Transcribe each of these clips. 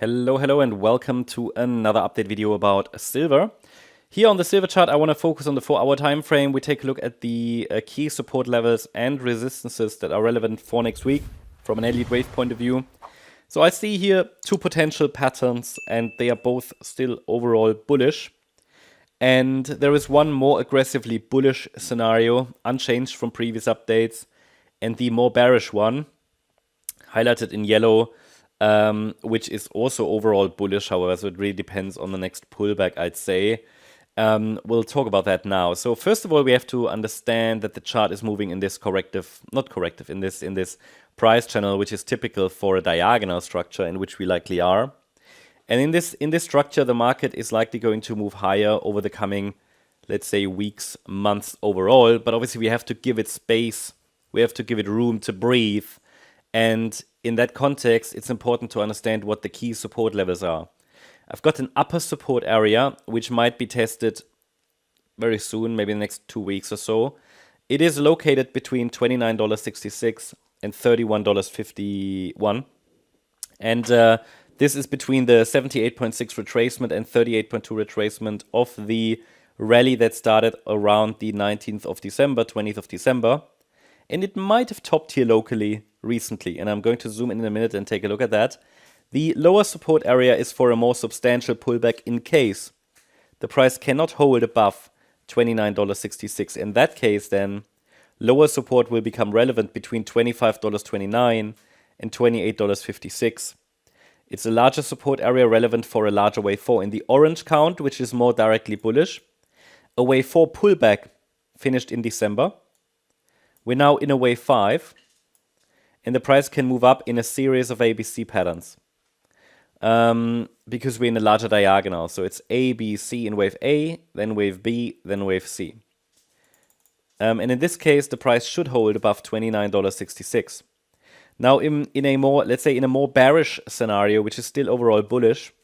Hello, and welcome to another update video about silver. Here on the silver chart, I want to focus on the 4-hour time frame. We take a look at the key support levels and resistances that are relevant for next week from an Elliott wave point of view. So I see here two potential patterns, and they are both still overall bullish. And there is one more aggressively bullish scenario, unchanged from previous updates, and the more bearish one, highlighted in yellow, which is also overall bullish, however, so it really depends on the next pullback, I'd say. We'll talk about that now. So first of all, we have to understand that the chart is moving in this in this price channel, which is typical for a diagonal structure, in which we likely are. And in this structure, the market is likely going to move higher over the coming, let's say, weeks, months overall. But obviously, we have to give it space. We have to give it room to breathe. And in that context, it's important to understand what the key support levels are. I've got an upper support area, which might be tested very soon, maybe in the next 2 weeks or so. It is located between $29.66 and $31.51. And this is between the 78.6 retracement and 38.2 retracement of the rally that started around the 19th of December, 20th of December. And it might have topped here locally recently, and I'm going to zoom in a minute and take a look at that. The lower support area is for a more substantial pullback in case the price cannot hold above $29.66. In that case, then, lower support will become relevant between $25.29 and $28.56. It's a larger support area relevant for a larger wave 4. In the orange count, which is more directly bullish, a wave 4 pullback finished in December. We're now in a wave 5, and the price can move up in a series of ABC patterns because we're in a larger diagonal. So it's A, B, C in wave A, then wave B, then wave C. And in this case, the price should hold above $29.66. Now, in a more, let's say, in a more bearish scenario, which is still overall bullish,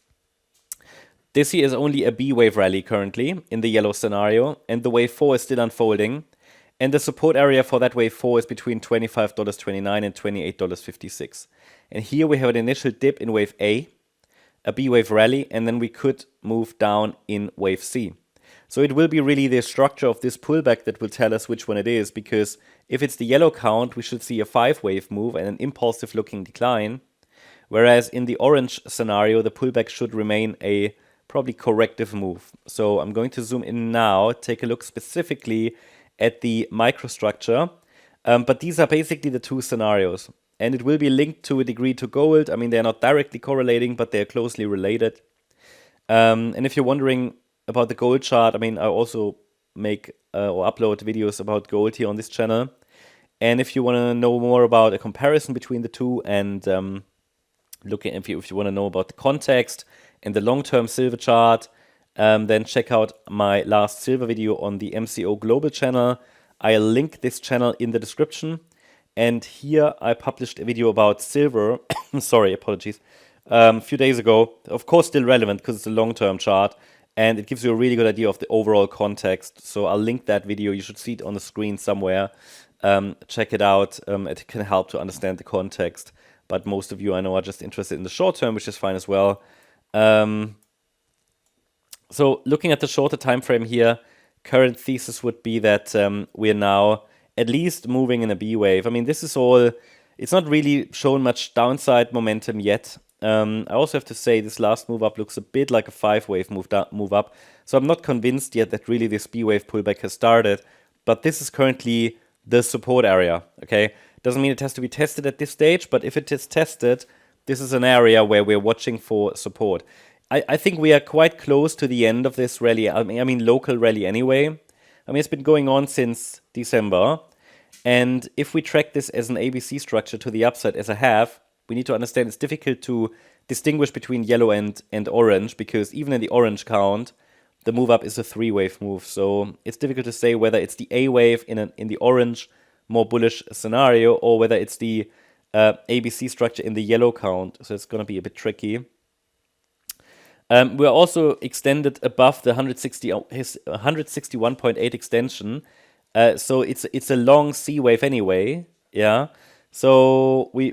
this here is only a B wave rally currently in the yellow scenario, and the wave 4 is still unfolding. And the support area for that wave 4 is between $25.29 and $28.56. And here we have an initial dip in wave A B wave rally, and then we could move down in wave C. So it will be really the structure of this pullback that will tell us which one it is, because if it's the yellow count, we should see a 5-wave move and an impulsive looking decline. Whereas in the orange scenario, the pullback should remain a probably corrective move. So I'm going to zoom in now, take a look specifically at the microstructure, but these are basically the two scenarios, and it will be linked to a degree to gold. I mean, they're not directly correlating, but they're closely related. And if you're wondering about the gold chart, I mean, I also make or upload videos about gold here on this channel. And if you want to know more about a comparison between the two, and if you want to know about the context and the long-term silver chart, then check out my last silver video on the MCO Global channel. I'll link this channel in the description. And here I published a video about silver, sorry, apologies, a few days ago. Of course, still relevant because it's a long-term chart, and it gives you a really good idea of the overall context. So I'll link that video. You should see it on the screen somewhere. Check it out. It can help to understand the context. But most of you, I know, are just interested in the short term, which is fine as well. So looking at the shorter time frame here, current thesis would be that we're now at least moving in a B wave. I mean, this is all, it's not really shown much downside momentum yet. I also have to say this last move up looks a bit like a 5-wave move up. So I'm not convinced yet that really this B wave pullback has started, but this is currently the support area, okay? Doesn't mean it has to be tested at this stage, but if it is tested, this is an area where we're watching for support. I think we are quite close to the end of this rally. I mean local rally anyway. I mean, it's been going on since December. And if we track this as an ABC structure to the upside as I have, we need to understand it's difficult to distinguish between yellow and orange, because even in the orange count, the move up is a 3-wave move. So it's difficult to say whether it's the A wave in the orange, more bullish scenario, or whether it's the ABC structure in the yellow count. So it's going to be a bit tricky. We're also extended above the 161.8 extension. So it's a long C wave anyway, yeah. So a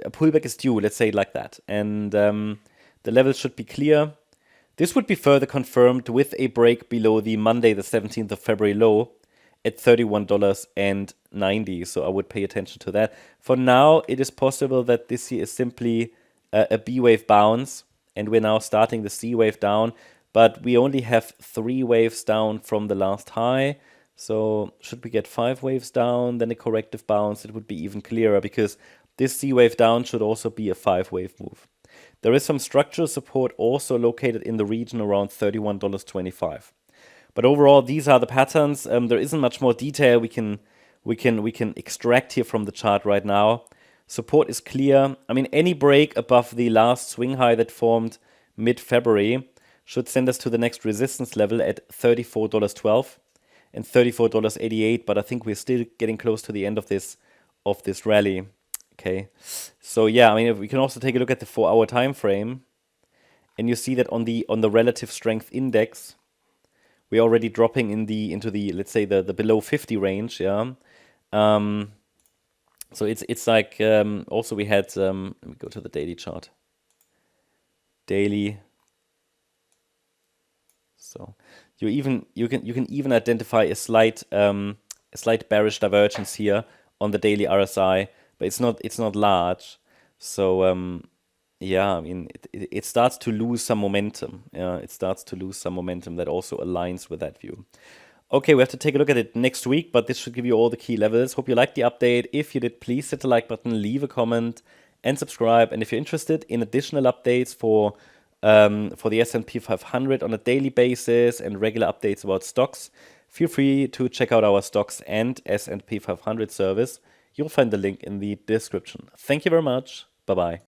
pullback is due, let's say it like that. And the levels should be clear. This would be further confirmed with a break below the Monday, the 17th of February low at $31.90. So I would pay attention to that. For now, it is possible that this here is simply a B wave bounce, and we're now starting the C wave down. But we only have 3 waves down from the last high. So should we get 5 waves down, then a corrective bounce, it would be even clearer, because this C wave down should also be a 5 wave move. There is some structural support also located in the region around $31.25. But overall, these are the patterns. There isn't much more detail we can extract here from the chart right now. Support is clear. I mean, any break above the last swing high that formed mid-February should send us to the next resistance level at $34.12 and $34.88. But I think we're still getting close to the end of this rally. Okay, so yeah, I mean, we can also take a look at the 4-hour time frame, and you see that on the relative strength index, we're already dropping into the let's say the below 50 range. Yeah, so it's like also we had let me go to the daily chart. Daily. So you can even identify a slight bearish divergence here on the daily RSI. But it's not large, so yeah, I mean it starts to lose some momentum. Yeah, it starts to lose some momentum that also aligns with that view. Okay, we have to take a look at it next week, but this should give you all the key levels. Hope you liked the update. If you did, please hit the like button, leave a comment, and subscribe. And if you're interested in additional updates for the S&P 500 on a daily basis and regular updates about stocks, feel free to check out our stocks and S&P 500 service. You'll find the link in the description. Thank you very much. Bye-bye.